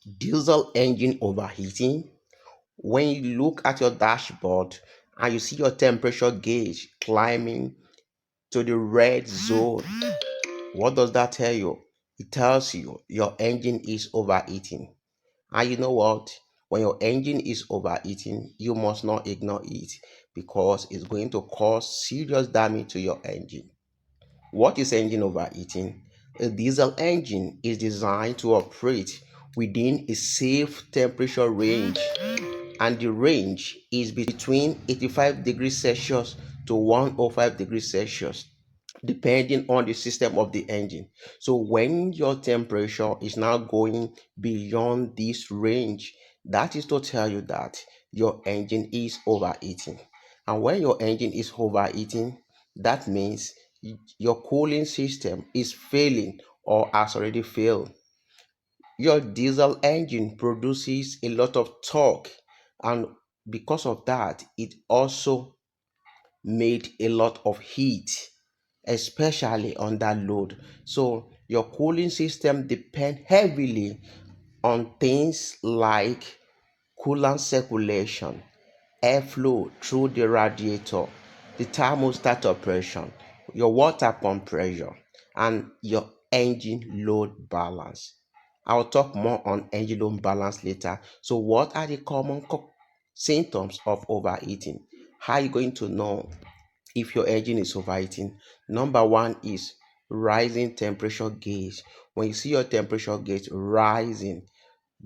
Diesel engine overheating. When you look at your dashboard and you see your temperature gauge climbing to the red zone, what does that tell you? It tells you your engine is overheating. And you know what? When your engine is overheating, you must not ignore it because it's going to cause serious damage to your engine. What is engine overheating? A diesel engine is designed to operate within a safe temperature range, and the range is between 85 degrees Celsius to 105 degrees Celsius, depending on the system of the engine. So when your temperature is now going beyond this range, that is to tell you that your engine is overheating. And when your engine is overheating, that means your cooling system is failing or has already failed. Your diesel engine produces a lot of torque, and because of that, it also made a lot of heat, especially under load. So your cooling system depend heavily on things like coolant circulation, airflow through the radiator, the thermostat operation, your water pump pressure, and your engine load balance. I'll talk more on engine load balance later. So, what are the common symptoms of overheating? How are you going to know if your engine is overheating? Number one is rising temperature gauge. When you see your temperature gauge rising,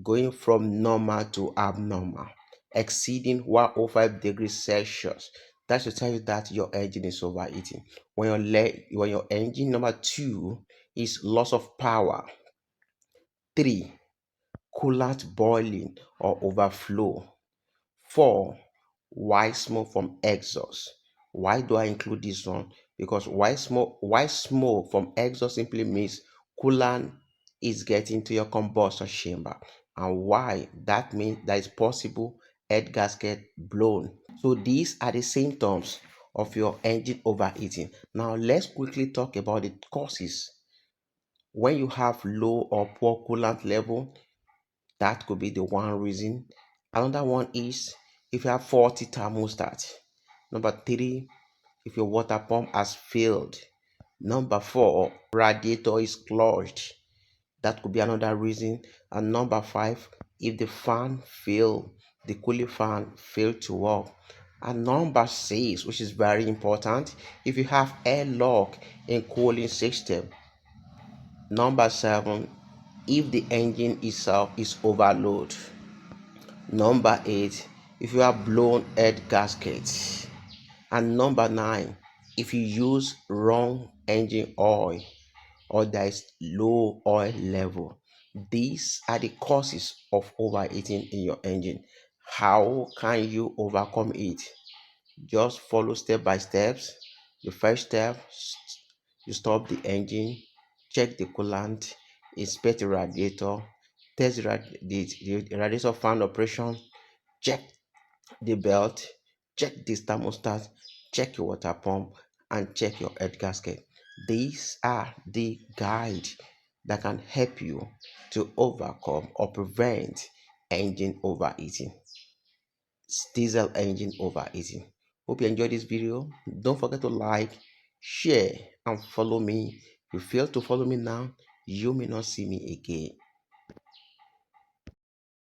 going from normal to abnormal, exceeding 105 degrees Celsius, that should tell you that your engine is overheating. When your engine number two is loss of power, three, coolant boiling or overflow, four, white smoke from exhaust. Why do I include this one? Because white smoke from exhaust simply means coolant is getting to your combustion chamber. And why? That means that is possible head gasket blown. So these are the symptoms of your engine overheating. Now let's quickly talk about the causes. When you have low or poor coolant level, that could be the one reason. Another one is if you have faulty thermostat. Number three, if your water pump has failed. Number four, radiator is clogged. That could be another reason. And number five, if the fan fail, the cooling fan failed to work. And number six, which is very important, if you have air lock in cooling system. Number seven, if the engine itself is overloaded. Number eight, if you have blown head gaskets. And number nine, if you use wrong engine oil or there is low oil level. These are the causes of overheating in your engine. How can you overcome it? Just follow step by steps. The first step, you stop the engine, check the coolant, inspect the radiator, test the radiator fan operation, check the belt, check this thermostat, check your water pump, and check your head gasket. These are the guide that can help you to overcome or prevent engine overheating, diesel engine overheating. Hope you enjoyed this video. Don't forget to like, share, and follow me. If you fail to follow me now, you may not see me again.